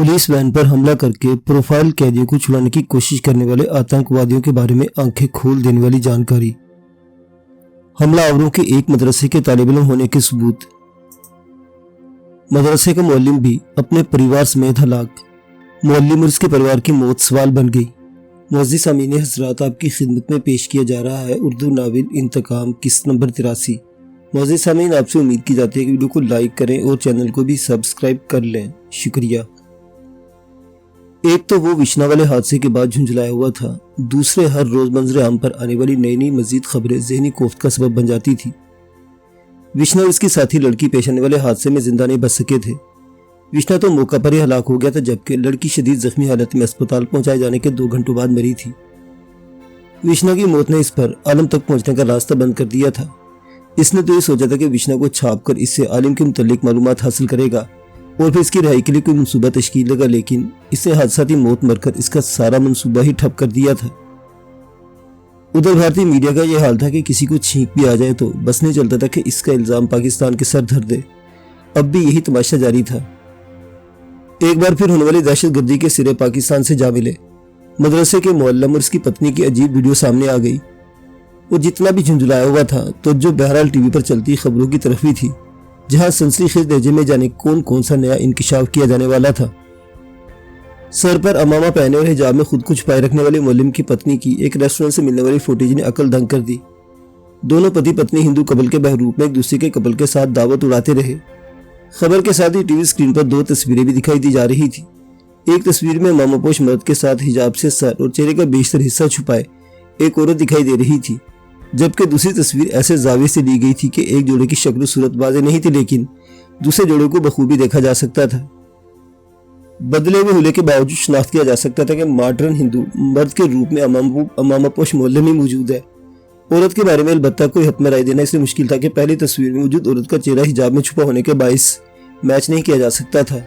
Police van पर हमला करके प्रोफाइल कैदियों को छुड़ाने की कोशिश करने वाले आतंकवादियों के बारे में आंखें खोल देने वाली जानकारी। हमलावरों के एक मदरसे के तालिब इल्म होने के सबूत। मदरसे का मुअल्लिम भी अपने परिवार समेत हलाक। मुअल्लिम और उसके परिवार की मौत सवाल बन गई। मुअज़्ज़िज़ सामीन हज़रात, आपकी खिदमत में पेश किया जा रहा है उर्दू नावल इंतकाम किस्त नंबर 83। मुअज़्ज़िज़ सामीन, आपसे उम्मीद की जाती है कि वीडियो को लाइक करें और चैनल को भी सब्सक्राइब कर लें। शुक्रिया। एक तो वो विश्ना वाले हादसे के बाद झुंझलाया हुआ था, दूसरे हर रोज मंजर आम पर आने वाली नई नई मजीद खबरें ज़हनी कोफ्त का सबब बन जाती थी। विश्ना और उसकी साथी लड़की पेश आने वाले हादसे में जिंदा नहीं बच सके थे। विश्ना तो मौका पर ही हलाक हो गया था, जबकि लड़की शदीद जख्मी हालत में अस्पताल पहुंचाए जाने के 2 घंटों बाद मरी थी। विश्ना की मौत ने इस पर आलम तक पहुंचने का रास्ता बंद कर दिया था। इसने तो ये सोचा था कि विश्ना को छाप कर इससे आलिम के मुतल्लिक मालूमात हासिल करेगा और फिर इसकी रिहाई के लिए कोई मनसूबा तश्कील लगा, लेकिन इससे हादसाती मौत मरकर इसका सारा मनसूबा ही ठप कर दिया था। उधर भारतीय मीडिया का यह हाल था कि किसी को छींक भी आ जाए तो बस नहीं चलता था कि इसका इल्जाम पाकिस्तान के सर धर दे। अब भी यही तमाशा जारी था। एक बार फिर होने वाली दहशतगर्दी के सिरे पाकिस्तान से जा मिले। मदरसे के मुअल्लिम और उसकी पत्नी की अजीब वीडियो सामने आ गई। वो जितना भी झुंझलाया हुआ था तो जो बहरहाल टीवी पर चलती खबरों की तरफ ही थी, जहां सनसनीखेज दर्जे में जाने कौन सा नया इंकिशाफ किया जाने वाला था। सर पर अमामा पहने और हिजाब में खुद को छुपाए रखने वाले मुअल्लिम की पत्नी की एक रेस्टोरेंट से मिलने वाली फुटेज ने अकल दंग कर दी। दोनों पति पत्नी हिंदू कपल के बहरूप में एक दूसरे के कपल के साथ दावत उड़ाते रहे। खबर के साथ ही टीवी स्क्रीन पर 2 तस्वीरें भी दिखाई दी जा रही थी। एक तस्वीर में मामापोश मर्द के साथ हिजाब से सर और चेहरे का बेशतर हिस्सा छुपाए एक औरत दिखाई दे रही थी, जबकि दूसरी तस्वीर ऐसे जाविये से ली गई थी कि एक जोड़े की शक्ल सूरत वाज़ेह नहीं थी, लेकिन दूसरे जोड़े को बखूबी देखा जा सकता था। बदले हुए हुले के बावजूद शनाख्त किया जा सकता था कि मॉडर्न हिंदू मर्द के रूप में अमामापोश मुअल्लिम ही मौजूद है। औरत के बारे में अलबत्ता कोई हतम राय देना इसलिए मुश्किल था कि पहली तस्वीर में मौजूद औरत का चेहरा हिजाब में छुपा होने के बाइस मैच नहीं किया जा सकता था।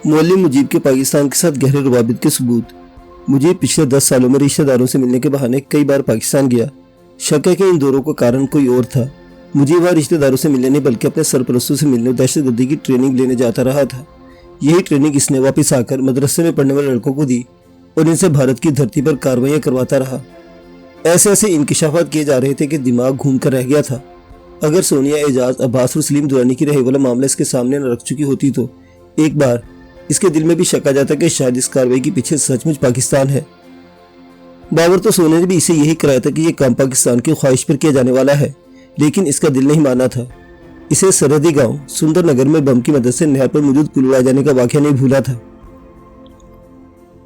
मुअल्लिम मुजीब के पाकिस्तान के साथ गहरे रवाबित के सबूत। मुजीब पिछले 10 सालों में रिश्तेदारों से मिलने के बहाने कई बार पाकिस्तान गया। शक है कि इन दौरों का कारण कोई और था। मुजीब वहाँ रिश्तेदारों से मिलने नहीं बल्कि अपने सरपरस्तों से मिलने और दहशतगर्दी की ट्रेनिंग लेने जाता रहा था। यही ट्रेनिंग इसने वापस आकर मदरसे में पढ़ने वाले लड़कों को दी और इनसे भारत की धरती पर कार्रवाइयाँ करवाता रहा। ऐसे इंकिशाफात किए जा रहे थे कि दिमाग घूम कर रह गया था। अगर सोनिया, एजाज, अब्बास और सलीम दुरानी की रही वाला मामला इसके सामने न रख चुकी होती तो एक बार इसके दिल में भी शक आ जाता कि शायद इस कार्रवाई के पीछे सचमुच पाकिस्तान है। बाबर तो सोने ने भी इसे यही कराया था कि यह काम पाकिस्तान की ख्वाहिश पर किया जाने वाला है, लेकिन इसका दिल नहीं माना था। इसे सरहदी गांव सुंदर नगर में बम की मदद से नहर पर मौजूद पुल उड़ाए जाने का वाकया नहीं भूला था।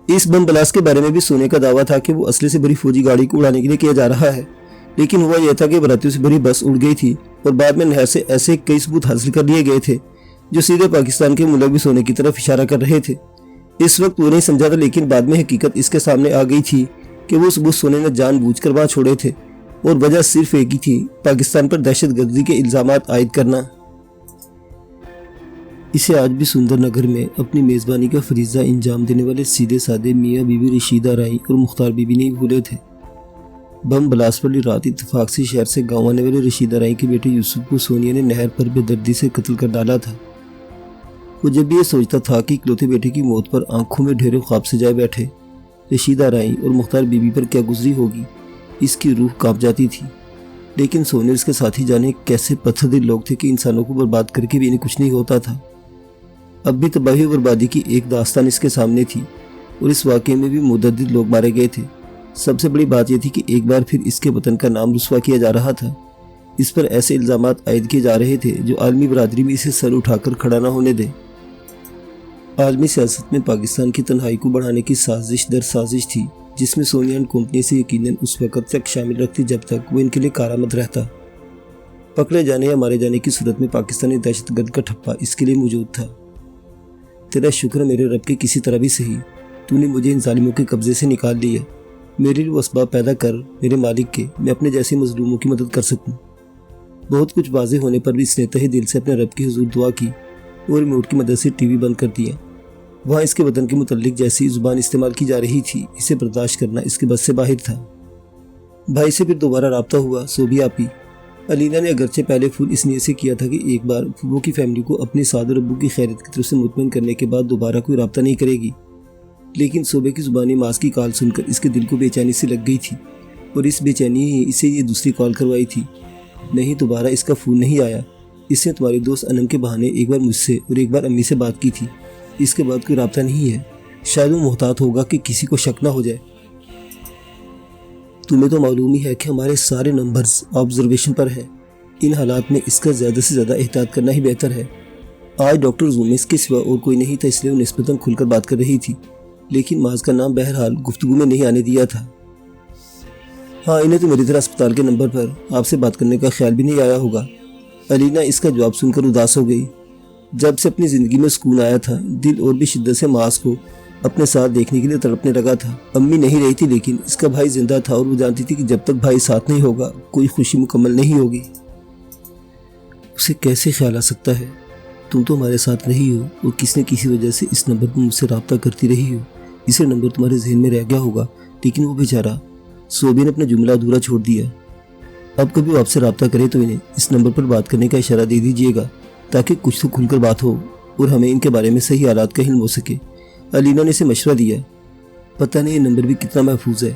इस बम ब्लास्ट के बारे में भी सोने का दावा था कि वो असले से भरी फौजी गाड़ी को उड़ाने के लिए किया जा रहा है, लेकिन हुआ यह था कि बारातियों से भरी बस उड़ गई थी और बाद में नहर से ऐसे कई सबूत हासिल कर लिए गए थे जो सीधे पाकिस्तान के मुलविस होने की तरफ इशारा कर रहे थे। इस वक्त वो नहीं समझा था, लेकिन बाद में हकीकत इसके सामने आ गई थी कि वो सबूत सोने ने जानबूझकर वहां छोड़े थे और वजह सिर्फ एक ही थी, पाकिस्तान पर दहशतगर्दी के इल्जामात आयद करना। इसे आज भी सुंदर नगर में अपनी मेज़बानी का फरीज़ा इंजाम देने वाले सीधे साधे मियाँ बीबी रशीदा राई और मुख्तार बीबी नहीं भूले थे। बम ब्लास्ट वाली रात इत्तेफाक से शहर से गाँव आने वाले रशीदा राई के बेटे यूसुफ को सोनिया ने नहर पर बेदर्दी से कत्ल कर डाला था। वो जब भी ये सोचता था कि इकलौते बेटे की मौत पर आंखों में ढेरों ख्वाब सजाए बैठे रशीदा राई और मुख्तार बीबी पर क्या गुजरी होगी, इसकी रूह कांप जाती थी। लेकिन सोनिया इसके साथी जाने कैसे पत्थरदिल लोग थे कि इंसानों को बर्बाद करके भी इन्हें कुछ नहीं होता था। अब भी तबाही और बर्बादी की एक दास्तान इसके सामने थी और इस वाक़े में भी मुतअद्दिद लोग मारे गए थे। सबसे बड़ी बात यह थी कि एक बार फिर इसके वतन का नाम रुस्वा किया जा रहा था। इस पर ऐसे इल्जामात आयद किए जा रहे थे जो आलमी बरादरी में इसे सर उठाकर खड़ा न होने दे। आलमी सियासत में पाकिस्तान की तन्हाई को बढ़ाने की साजिश दर साजिश थी, जिसमें सोनिया एंड कंपनी से यकीनन उस वक़्त तक शामिल रखती जब तक वो इनके लिए कारामद रहता। पकड़े जाने या मारे जाने की सूरत में पाकिस्तानी दहशतगर्द का ठप्पा इसके लिए मौजूद था। तेरा शुक्र मेरे रब के, किसी तरह भी सही तूने मुझे इन जालिमों के कब्जे से निकाल लिया। मेरे लिए वो असबाब पैदा कर मेरे मालिक के, मैं अपने जैसे मजलूमों की मदद कर सकूं। बहुत कुछ वाज़ेह होने पर भी इसने तहे दिल से अपने रब की हुजूर दुआ की और रिमोट की मदद से टीवी बंद कर दिया। वहाँ इसके वतन के मुतल्लिक जैसी जुबान इस्तेमाल की जा रही थी, इसे बर्दाश्त करना इसके बस से बाहर था। भाई से फिर दोबारा राब्ता हुआ, सो भी आपी। علینا نے اگرچہ پہلے فون اس نیت سے کیا تھا کہ ایک بار پھوپھو کی فیملی کو اپنے سعد اور ابو کی خیریت کی طرف سے مطمئن کرنے کے بعد دوبارہ کوئی رابطہ نہیں کرے گی، لیکن صوبے کی زبانی ماس کی کال سن کر اس کے دل کو بے چینی سے لگ گئی تھی، اور اس بے چینی ہی اسے یہ دوسری کال کروائی تھی۔ نہیں، دوبارہ اس کا فون نہیں آیا۔ اس نے تمہاری دوست انم کے بہانے ایک بار مجھ سے اور ایک بار امی سے بات کی تھی، اس کے بعد کوئی رابطہ نہیں ہے۔ شاید وہ محتاط ہوگا کہ کسی کو شک نہ ہو جائے۔ تمہیں تو معلوم ہی ہے کہ ہمارے سارے نمبرز آبزرویشن پر ہیں، ان حالات میں اس کا زیادہ سے زیادہ احتیاط کرنا ہی بہتر ہے۔ آج ڈاکٹر زومس کے سوا اور کوئی نہیں تھا، اس لیے وہ نسبتاً کھل کر بات کر رہی تھی، لیکن ماز کا نام بہرحال گفتگو میں نہیں آنے دیا تھا۔ ہاں، انہیں تو میری طرح اسپتال کے نمبر پر آپ سے بات کرنے کا خیال بھی نہیں آیا ہوگا۔ علینا اس کا جواب سن کر اداس ہو گئی۔ جب سے اپنی زندگی میں سکون آیا تھا، دل اور بھی شدت سے ماز کو اپنے ساتھ دیکھنے کے لیے تڑپنے لگا تھا۔ امی نہیں رہی تھی، لیکن اس کا بھائی زندہ تھا اور وہ جانتی تھی کہ جب تک بھائی ساتھ نہیں ہوگا کوئی خوشی مکمل نہیں ہوگی۔ اسے کیسے خیال آ سکتا ہے؟ تم تو ہمارے ساتھ رہی ہو اور کسی نہ کسی وجہ سے اس نمبر پر مجھ سے رابطہ کرتی رہی ہو، اسے نمبر تمہارے ذہن میں رہ گیا ہوگا، لیکن وہ بیچارہ صوبے نے اپنا جملہ ادھورا چھوڑ دیا۔ اب کبھی وہ آپ سے رابطہ کرے تو انہیں اس نمبر پر بات کرنے کا اشارہ دے دیجیے گا، تاکہ کچھ تو کھل کر بات ہو اور ہمیں ان کے بارے میں صحیح حالات کا علم ہو سکے۔ علینا نے اسے مشورہ دیا۔ پتہ نہیں یہ نمبر بھی کتنا محفوظ ہے،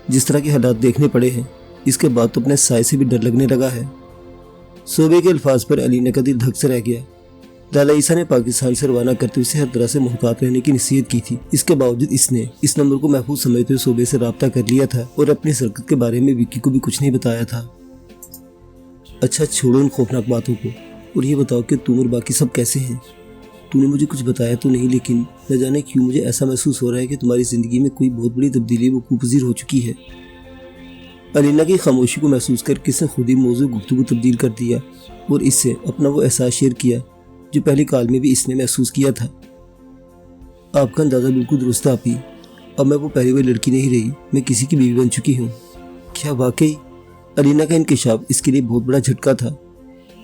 جس طرح کے حالات دیکھنے پڑے ہیں، اس کے بعد تو اپنے سائے سے بھی ڈر لگنے لگا ہے۔ صوبے کے الفاظ پر علینا کا دل دھک سے رہ گیا۔ لالا عیسیٰ نے پاکستان سے روانہ کرتے ہوئے اسے ہر طرح سے محتاط رہنے کی نصیحت کی تھی، اس کے باوجود اس نے اس نمبر کو محفوظ سمجھتے ہوئے صوبے سے رابطہ کر لیا تھا اور اپنی حرکت کے بارے میں وکی کو بھی کچھ نہیں بتایا تھا۔ اچھا، چھوڑو ان خوفناک باتوں کو اور یہ بتاؤ کہ تم اور باقی سب کیسے ہیں؟ تم نے مجھے کچھ بتایا تو نہیں، لیکن نہ جانے کیوں مجھے ایسا محسوس ہو رہا ہے کہ تمہاری زندگی میں کوئی بہت بڑی تبدیلی وقوع پذیر ہو چکی ہے۔ علینا کی خاموشی کو محسوس کر کس نے خود ہی موضوع گفتگو تبدیل کر دیا اور اس سے اپنا وہ احساس شیئر کیا جو پہلی کال میں بھی اس نے محسوس کیا تھا۔ آپ کا اندازہ بالکل درست ہے آپی، اب میں وہ پہلی والی لڑکی نہیں رہی، میں کسی کی بیوی بن چکی ہوں۔ کیا واقعی؟ علینا کا انکشاف اس کے لیے بہت بڑا جھٹکا تھا۔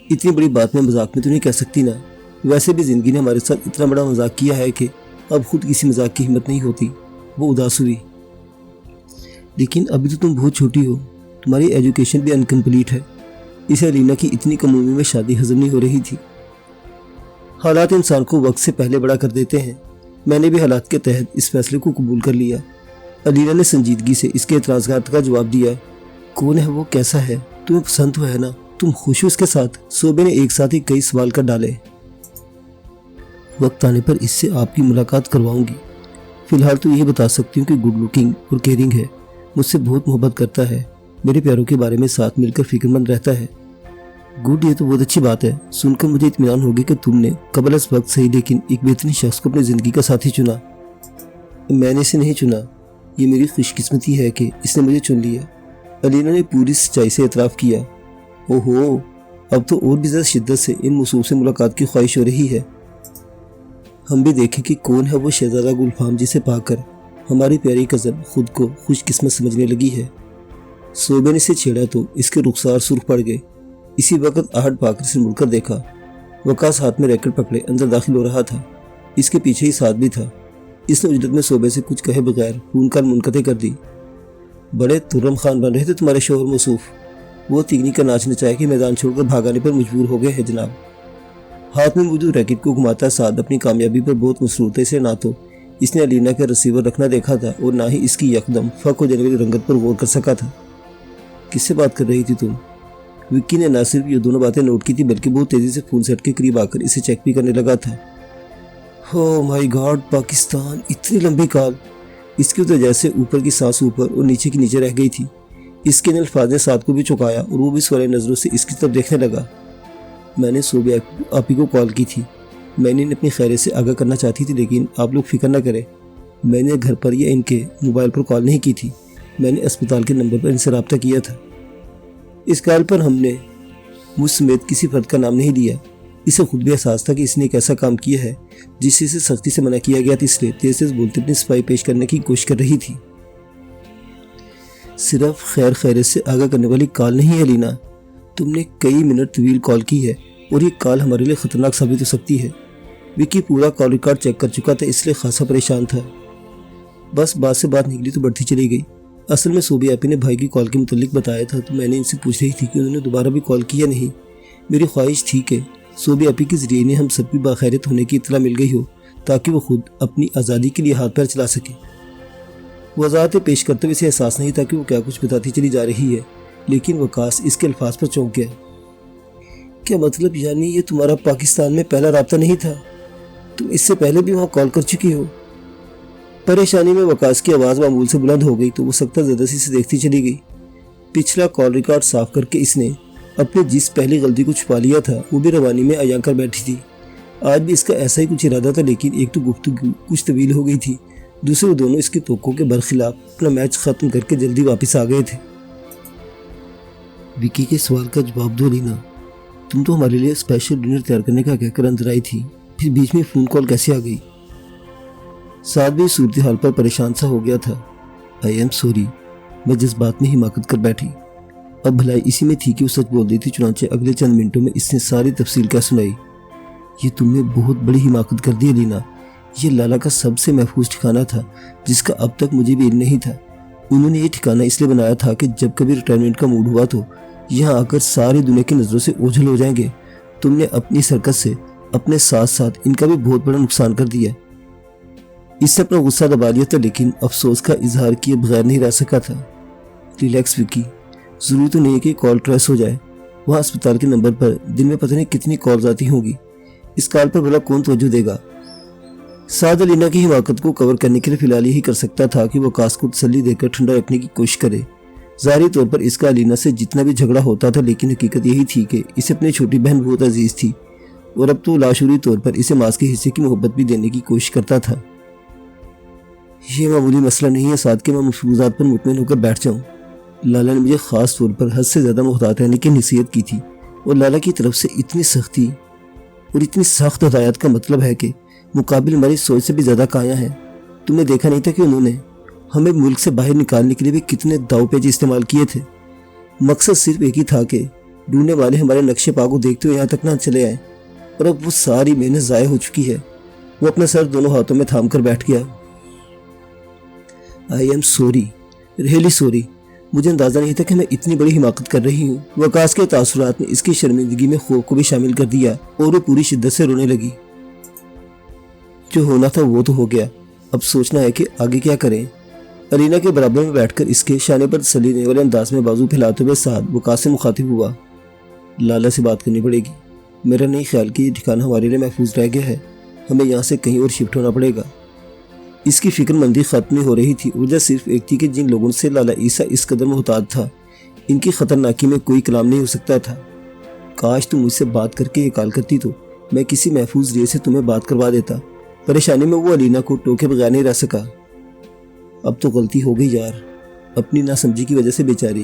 اتنی بڑی بات میں مذاق میں تو نہیں کہہ سکتی نا، ویسے بھی زندگی نے ہمارے ساتھ اتنا بڑا مذاق کیا ہے کہ اب خود کسی مذاق کی ہمت نہیں ہوتی۔ وہ اداس ہوئی۔ لیکن ابھی تو تم بہت چھوٹی ہو، تمہاری ایجوکیشن بھی انکمپلیٹ ہے۔ اسے علینا کی اتنی کم عمر میں شادی ہضم نہیں ہو رہی تھی۔ حالات انسان کو وقت سے پہلے بڑا کر دیتے ہیں، میں نے بھی حالات کے تحت اس فیصلے کو قبول کر لیا۔ علینا نے سنجیدگی سے اس کے اعتراضات کا جواب دیا۔ کون ہے وہ، کیسا ہے، تمہیں پسند تو ہے نا، تم خوش ہو اس کے ساتھ؟ صوبے نے ایک ساتھ ہی کئی سوال کر ڈالے۔ وقت آنے پر اس سے آپ کی ملاقات کرواؤں گی، فی الحال تو یہ بتا سکتی ہوں کہ گڈ لکنگ اور کیئرنگ ہے، مجھ سے بہت محبت کرتا ہے، میرے پیاروں کے بارے میں ساتھ مل کر فکر مند رہتا ہے۔ گڈ، یہ تو بہت اچھی بات ہے، سن کر مجھے اطمینان ہوگی کہ تم نے قبل از وقت صحیح لیکن ایک بہترین شخص کو اپنی زندگی کا ساتھی چنا۔ میں نے اسے نہیں چنا، یہ میری خوش قسمتی ہے کہ اس نے مجھے چن لیا۔ علینا نے پوری سچائی سے اعتراف کیا۔ اوہو، اب تو اور بھی زیادہ شدت سے ان مصوب سے ملاقات کی خواہش ہو رہی ہے۔ ہم بھی دیکھیں کہ کون ہے وہ شہزادہ گلفام جسے پا کر ہماری پیاری کزن خود کو خوش قسمت سمجھنے لگی ہے۔ صوبے نے اسے چھیڑا تو اس کے رخسار سرخ پڑ گئے۔ اسی وقت آہٹ پا کر اسے مڑ کر دیکھا۔ وقاص ہاتھ میں ریکٹ پکڑے اندر داخل ہو رہا تھا، اس کے پیچھے ہی ساتھ بھی تھا۔ اس نے اجلت میں صوبے سے کچھ کہے بغیر فون کال منقطع کر دی۔ بڑے ترم خان بن رہے تھے تمہارے شوہر موصوف، وہ تیگنی کا ناچ نچایا کہ میدان چھوڑ کر بھاگانے پر مجبور ہو گئے ہیں جناب۔ ہاتھ میں موجود ریکٹ کو گھماتا سعد اپنی کامیابی پر بہت مسرور تھا۔ اسے نہ تو اس نے علینا کا رسیور رکھنا دیکھا تھا اور نہ ہی اس کی یکدم فق و جانے والی رنگت پر غور کر سکا تھا۔ کس سے بات کر رہی تھی تم؟ وکی نے نہ صرف یہ دونوں باتیں نوٹ کی تھی بلکہ بہت تیزی سے فون سیٹ کے قریب آ کر اسے چیک بھی کرنے لگا تھا۔ او مائی گاڈ، پاکستان، اتنی لمبی کال! اس کی وجہ سے اوپر کی سانس اوپر اور نیچے کی نیچے رہ گئی تھی۔ اس کے ان الفاظ نے سعد کو بھی چونکایا اور وہ بھی سوالے نظروں سے اس کی طرف دیکھنے لگا۔ میں نے صوبے آپی کو کال کی تھی، میں نے اپنی خیریت سے آگاہ کرنا چاہتی تھی، لیکن آپ لوگ فکر نہ کریں، میں نے گھر پر یا ان کے موبائل پر کال نہیں کی تھی، میں نے اسپتال کے نمبر پر ان سے رابطہ کیا تھا۔ اس کال پر ہم نے مجھ سمیت کسی فرد کا نام نہیں لیا۔ اسے خود بھی احساس تھا کہ اس نے ایک ایسا کام کیا ہے جس سے سختی سے منع کیا گیا تھا، اس لیے تیز تیز بولتے اپنی صفائی پیش کرنے کی کوشش کر رہی تھی۔ صرف خیر خیریت سے آگاہ کرنے والی کال نہیں ہے علینا، تم نے کئی منٹ طویل کال کی ہے اور یہ کال ہمارے لیے خطرناک ثابت ہو سکتی ہے۔ وکی پورا کال ریکارڈ چیک کر چکا تھا، اس لیے خاصا پریشان تھا۔ بس بات سے بات نکلی تو بڑھتی چلی گئی۔ اصل میں صوبی آپی نے بھائی کی کال کے متعلق بتایا تھا تو میں نے ان سے پوچھ رہی تھی کہ انہوں نے دوبارہ بھی کال کی یا نہیں۔ میری خواہش تھی کہ صوبی آپی کے ذریعے انہیں ہم سب کی باخیریت ہونے کی اطلاع مل گئی ہو تاکہ وہ خود اپنی آزادی کے لیے ہاتھ پیر چلا سکے۔ وضاحتیں پیش کرتے ہوئے اسے احساس نہیں تھا کہ وہ کیا کچھ بتاتی چلی جا رہی ہے، لیکن وقاص اس کے الفاظ پر چونک گیا۔ کیا مطلب؟ یعنی یہ تمہارا پاکستان میں پہلا رابطہ نہیں تھا؟ تم اس سے پہلے بھی وہاں کال کر چکی ہو؟ پریشانی میں وقاص کی آواز معمول سے بلند ہو گئی تو وہ سختہ زدہ سے دیکھتی چلی گئی۔ پچھلا کال ریکارڈ صاف کر کے اس نے اپنے جس پہلی غلطی کو چھپا لیا تھا وہ بھی روانی میں عیاں کر بیٹھی تھی۔ آج بھی اس کا ایسا ہی کچھ ارادہ تھا، لیکن ایک تو گفتگو کچھ طویل ہو گئی تھی، دوسرے دونوں اس کے توقعوں کے برخلاف اپنا میچ ختم کر کے جلدی واپس آ گئے تھے۔ وکی کے سوال کا جواب دو لینا، تم تو ہمارے لیے اسپیشل ڈنر تیار کرنے کا کہہ کر اندر آئی تھی، پھر بیچ میں فون کال کیسے آ گئی؟ ساتھ بھی صورتحال پر پریشان سا ہو گیا تھا۔ آئی ایم سوری، میں جذبات میں حماقت کر بیٹھی۔ اب بھلائی اسی میں تھی کہ وہ سچ بول دی تھی، چنانچہ اگلے چند منٹوں میں اس نے ساری تفصیل کیا سنائی۔ یہ تم نے بہت بڑی حماقت کر دی لینا، یہ لالا کا سب سے محفوظ ٹھکانہ تھا جس کا اب تک مجھے بھی علم نہیں تھا۔ انہوں نے یہ ٹھکانہ اس لیے بنایا تھا کہ جب کبھی ریٹائرمنٹ کا موڈ ہوا تو یہاں آ کر ساری دنیا کی نظروں سے اوجھل ہو جائیں گے۔ تم نے اپنی سرکت سے اپنے ساتھ ساتھ ان کا بھی بہت بڑا نقصان کر دیا۔ اس سے اپنا غصہ دبا لیا تھا، لیکن افسوس کا اظہار کیے بغیر نہیں رہ سکا تھا۔ ریلیکس وکی، ضروری تو نہیں ہے کہ کال ٹریس ہو جائے۔ وہاں اسپتال کے نمبر پر دن میں پتہ نہیں کتنی کالز آتی ہوں گی، اس کال پر بھلا کون توجہ دے گا؟ سعد علینا کی حماقت کو کور کرنے کے لیے فی الحال یہی کر سکتا تھا کہ وہ وقاص کو تسلی دے کر ٹھنڈا رکھنے کی کوشش کرے۔ ظاہری طور پر اس کا علینا سے جتنا بھی جھگڑا ہوتا تھا، لیکن حقیقت یہی تھی کہ اسے اپنی چھوٹی بہن بہت عزیز تھی اور اب تو لاشعوری طور پر اسے ماس کے حصے کی محبت بھی دینے کی کوشش کرتا تھا۔ یہ معمولی مسئلہ نہیں ہے سعد کہ میں مفروضات پر مطمئن ہو کر بیٹھ جاؤں۔ لالا نے مجھے خاص طور پر حد سے زیادہ محتاط رہنے کی نصیحت کی تھی، اور لالا کی طرف سے اتنی سختی اور اتنی سخت ہدایت کا مطلب ہے کہ مقابل ہماری سوچ سے بھی زیادہ کایا ہے۔ تم نے دیکھا نہیں تھا کہ انہوں نے ہمیں ملک سے باہر نکالنے کے لیے بھی کتنے داؤ پیچ استعمال کیے تھے؟ مقصد صرف ایک ہی تھا کہ ڈھونڈنے والے ہمارے نقش پا کو دیکھتے ہوئے یہاں تک نہ چلے آئے، اور اب وہ ساری محنت ضائع ہو چکی ہے۔ وہ اپنا سر دونوں ہاتھوں میں تھام کر بیٹھ گیا۔ I am sorry, really sorry, مجھے اندازہ نہیں تھا کہ میں اتنی بڑی حماقت کر رہی ہوں۔ وقاص کے تاثرات نے اس کی شرمندگی میں خوف کو بھی شامل کر دیا اور وہ پوری شدت سے رونے لگی۔ جو ہونا تھا وہ تو ہو گیا، اب سوچنا ہے کہ آگے کیا کریں۔ علینا کے برابر میں بیٹھ کر اس کے شانے پر تسلی دینے والے انداز میں بازو پھیلاتے ہوئے سعد وقاص سے مخاطب ہوا۔ لالا سے بات کرنی پڑے گی، میرا نہیں خیال کہ یہ ٹھکانہ ہمارے لیے محفوظ رہ گیا ہے، ہمیں یہاں سے کہیں اور شفٹ ہونا پڑے گا۔ اس کی فکر مندی ختم نہیں ہو رہی تھی، وجہ صرف ایک تھی کہ جن لوگوں سے لالا عیسیٰ اس قدر محتاط تھا، ان کی خطرناکی میں کوئی کلام نہیں ہو سکتا تھا۔ کاش تم مجھ سے بات کر کے یہ کال کرتی تو میں کسی محفوظ ذریعے سے تمہیں بات کروا دیتا۔ پریشانی میں وہ علینا کو ٹوکے بغیر نہیں رہ سکا۔ اب تو غلطی ہو گئی یار، اپنی ناسمجھی کی وجہ سے بیچاری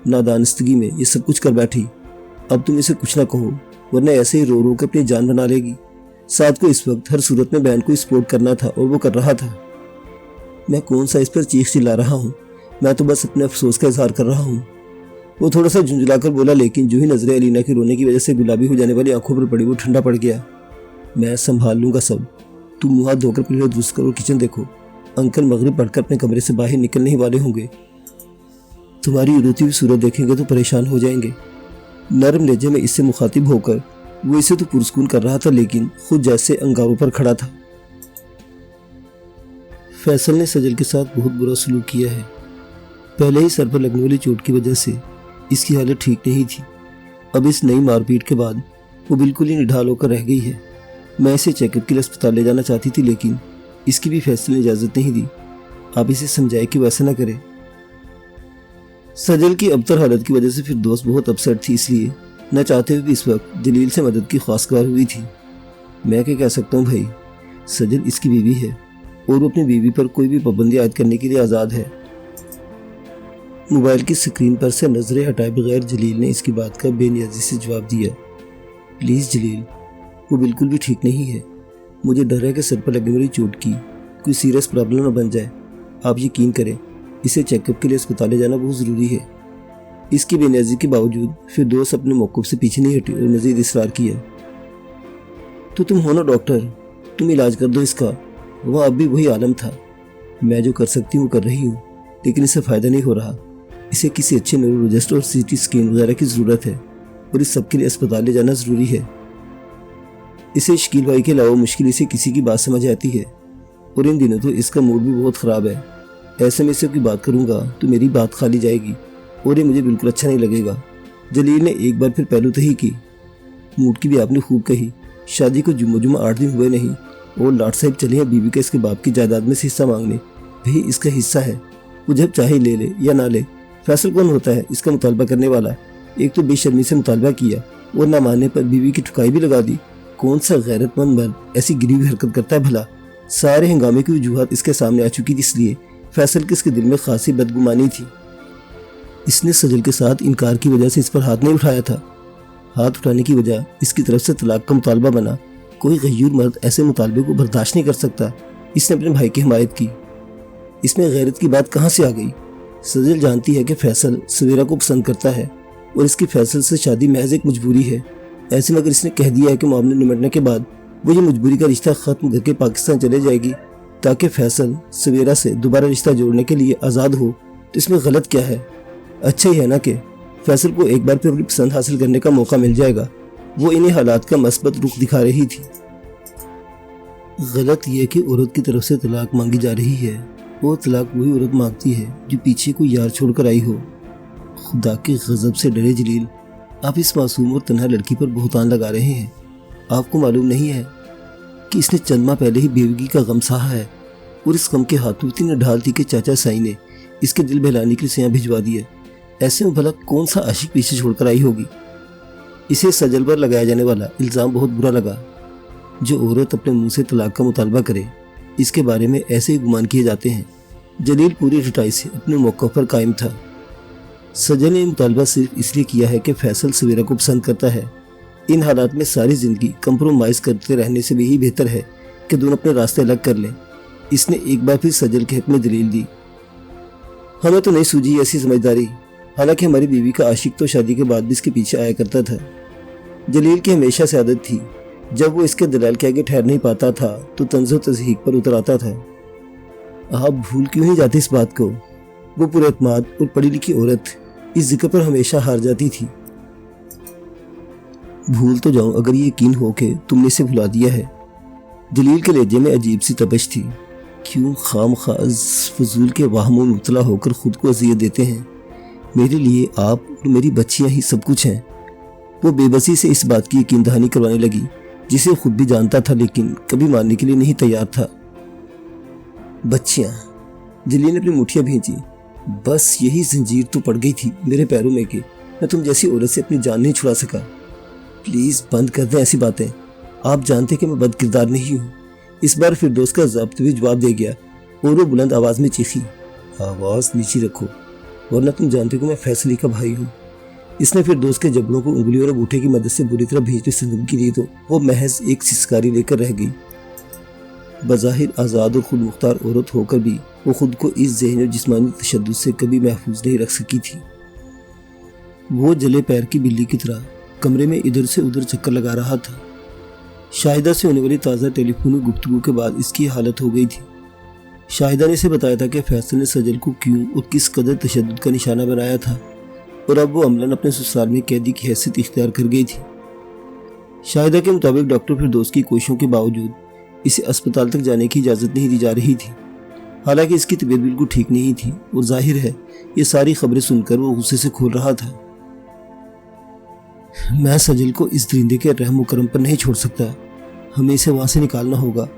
نادانستگی میں یہ سب کچھ کر بیٹھی۔ اب تم اسے کچھ نہ کہو، ورنہ ایسے ہی رو رو کے اپنی جان بنا لے گی۔ سعد کو اس وقت ہر صورت میں بہن کو سپورٹ کرنا تھا اور وہ کر رہا تھا۔ میں کون سا اس پر چیخ چلا رہا ہوں، میں تو بس اپنے افسوس کا اظہار کر رہا ہوں۔ وہ تھوڑا سا جھنجھلا کر بولا، لیکن جو ہی نظریں علینا کے رونے کی وجہ سے گلابی ہو جانے والی آنکھوں پر پڑی وہ ٹھنڈا پڑ گیا۔ میں سنبھال لوں گا سب، تم منہ ہاتھ دھو کر پلیٹ درست کرو، کچن دیکھو، انکل مغرب پڑھ کر اپنے کمرے سے باہر نکلنے ہی والے ہوں گے۔ تمہاری روتی ہوئی صورت دیکھیں گے تو پریشان ہو جائیں گے۔ نرم لہجے میں اس سے مخاطب ہو کر وہ اسے تو پرسکون کر رہا تھا، لیکن خود جیسے انگاروں پر کھڑا تھا۔ فیصل نے سجل کے ساتھ بہت برا سلوک کیا ہے، پہلے ہی سر پر لگنے والی چوٹ کی وجہ سے اس کی حالت ٹھیک نہیں تھی۔ اب اس نئی مار پیٹ کے بعد وہ بالکل ہی نڈھال ہو کر رہ گئی ہے۔ میں اسے چیک اپ کے لیے اسپتال لے جانا چاہتی تھی، لیکن اس کی بھی فیصل نے اجازت نہیں دی۔ آپ اسے سمجھائے کہ ویسا نہ کرے۔ سجل کی ابتر حالت کی وجہ سے پھر دوست بہت اپسیٹ تھی، اس لیے نہ چاہتے ہوئے بھی اس وقت جلیل سے مدد کی خواستگار ہوئی تھی۔ میں کیا کہہ سکتا ہوں بھائی، سجل اس کی بیوی ہے اور وہ اپنی بیوی پر کوئی بھی پابندی عائد کرنے کے لیے آزاد ہے۔ موبائل کی سکرین پر سے نظریں ہٹائے بغیر جلیل نے اس کی بات کا بے نیازی سے جواب دیا۔ پلیز جلیل، وہ بالکل بھی ٹھیک نہیں ہے، مجھے ڈر ہے کہ سر پر لگنے والی چوٹ کی کوئی سیریس پرابلم نہ بن جائے۔ آپ یقین کریں، اسے چیک اپ کے لیے اسپتال لے جانا بہت ضروری ہے۔ اس کی بے نیازی کے باوجود پھر دوست اپنے موقف سے پیچھے نہیں ہٹی اور مزید اصرار کیا۔ تو تم ہو نا ڈاکٹر، تم علاج کر دو اس کا۔ وہ اب بھی وہی عالم تھا، میں جو کر سکتی ہوں کر رہی ہوں، लेकिन इससे फ़ायदा नहीं हो रहा। इसे किसी अच्छे न्यूरोलॉजिस्ट और CT स्कैन वगैरह की ज़रूरत है और इस सब के लिए अस्पताल ले जाना ज़रूरी है। इसे शकील भाई के अलावा मुश्किल इसे किसी की बात समझ आती है और इन दिनों तो इसका मूड भी बहुत ख़राब है। ऐसे में इससे कोई बात करूँगा तो मेरी बात खाली जाएगी और ये मुझे बिल्कुल अच्छा नहीं लगेगा। जलील ने एक बार फिर पहलू तही की। मूड की भी आपने खूब कही। शादी को जुम्मा 8 दिन हुए नहीं और लाट साहब चले हैं बीवी के इसके बाप की जायदाद में से हिस्सा मांगने। वही इसका हिस्सा है, वो जब चाहे ले ले या ना ले। फैसल कौन होता है इसका मुतालबा करने वाला? एक तो बेशर्मी से मुतालबा किया और ना मानने पर बीवी की ठुकाई भी लगा दी। कौन सा गैरतमंद मर्द ऐसी गिरी हरकत करता है भला? सारे हंगामे की वजूहात इसके सामने आ चुकी थी, इसलिए फैसल के इसके दिल में खासी बदगुमानी थी। इसने सजल के साथ इनकार की वजह से इस पर हाथ नहीं उठाया था। हाथ उठाने की वजह इसकी तरफ से तलाक का मुतालबा बना। कोई गयूर मर्द ऐसे मुतालबे को बर्दाश्त नहीं कर सकता। इसने अपने भाई की हिमायत की। इसमें गैरत की बात कहाँ से आ गई? सजल जानती है कि फैसल सवेरा को पसंद करता है और इसकी फैसल से शादी महज एक मजबूरी है। ऐसे में अगर इसने कह दिया है कि मामले निमटने के बाद वो ये मजबूरी का रिश्ता ख़त्म करके पाकिस्तान चले जाएगी ताकि फैसल सवेरा से दोबारा रिश्ता जोड़ने के लिए आज़ाद हो, तो इसमें गलत क्या है? अच्छा ही है ना कि फैसल को एक बार फिर अपनी पसंद हासिल करने का मौका मिल जाएगा। वो इन्हीं हालात का मस्बत रुख दिखा रही थी। गलत यह कि औरत की तरफ से तलाक मांगी जा रही है और तलाक वही औरत मांगती है जो पीछे कोई यार छोड़कर आई हो। खुदा के गजब से डरे जलील, आप इस मासूम और तन्हा लड़की पर बहुतान लगा रहे हैं। आपको मालूम नहीं है कि इसने चंद माह पहले ही बेवगी का गम सहा है और इस गम के हाथों इतनी ढाल थी कि चाचा साई ने इसके दिल बहलाने के लिए से यहाँ भिजवा दिया। ऐसे में भला कौन सा आशिक पीछे छोड़कर आई होगी? इसे सजल पर लगाया जाने वाला इल्ज़ाम बहुत बुरा लगा। जो औरत अपने मुंह से तलाक का मुतालबा करे, इसके बारे में ऐसे ही गुमान किए जाते हैं। जलील पूरी रिटाई से अपने मौक़े पर कायम था। सजल ने मुतालबा सिर्फ इसलिए किया है कि फैसल सवेरा को पसंद करता है। इन हालात में सारी ज़िंदगी कंप्रोमाइज़ करते रहने से भी यही बेहतर है कि दोनों अपने रास्ते अलग कर लें। इसने एक बार फिर सजल के हक में दलील दी। हमें तो नहीं सूझी ऐसी समझदारी। हालांकि हमारी बीवी का आशिक तो शादी के बाद भी इसके पीछे आया करता था। जलील की हमेशा से आदत थी, जब वो इसके दलाल के आगे ठहर नहीं पाता था तो तंज़ो तज़हीक पर उतर आता था। आप भूल क्यों नहीं जाते इस बात को? वो पुरएतमाद और पढ़ी लिखी औरत इस जिक्र पर हमेशा हार जाती थी। भूल तो जाऊं अगर ये यकीन हो कि तुमने इसे भुला दिया है। जलील के लहजे में अजीब सी तपश थी। क्यों खामखाज फजूल के वाहमों में मुब्तला होकर खुद को अजियत देते हैं? मेरे लिए आप और मेरी बच्चियां ही सब कुछ हैं। वो बेबसी से इस बात की यकीन दहानी करवाने लगी जिसे खुद भी जानता था लेकिन कभी मानने के लिए नहीं तैयार था। बच्चियां, जलील ने अपनी मुठियां भींची। बस यही जंजीर तो पड़ गई थी मेरे पैरों में कि मैं तुम जैसी औरत से अपनी जान नहीं छुड़ा सका। प्लीज़ बंद कर दें ऐसी बातें। आप जानते कि मैं बद किरदार नहीं हूँ। इस बार फिरदौस का ज़ब्त भी जवाब दे गया और वो बुलंद आवाज़ में चीखी, आवाज़ नीचे रखो वरना तुम जानते हो मैं फैसली का भाई हूँ। इसने फिरदौस के जबड़ों को उंगलियों और बूटे की मदद से बुरी तरह भींचने से धमकी दी तो वो महज एक सिसकारी लेकर रह गई। बज़ाहिर आज़ाद और खुद मुख्तार औरत होकर भी वो खुद को इस ज़हनी और जिस्मानी तशद्दुद से कभी महफूज नहीं रख सकी थी। वो जले पैर की बिल्ली की तरह कमरे में इधर से उधर चक्कर लगा रहा था। शाहिदा से होने वाली ताज़ा टेलीफोन गुफ्तगू के बाद इसकी हालत हो गई थी। शाहिदा ने इसे बताया था कि फैसल ने सजल को क्यों और किस कदर तशद्दुद का निशाना बनाया था और अब वो अमलन अपने ससुराल में कैदी की हैसियत इख्तियार कर गई थी। शाहिदा के मुताबिक डॉक्टर फिरदौस की कोशिशों के बावजूद इसे अस्पताल तक जाने की इजाज़त नहीं दी जा रही थी। हालांकि इसकी तबीयत बिल्कुल ठीक नहीं थी और जाहिर है ये सारी खबरें सुनकर वो गुस्से से खोल रहा था। मैं सजल को इस दरिंदे के रहम करम पर नहीं छोड़ सकता। हमें इसे वहां से निकालना होगा।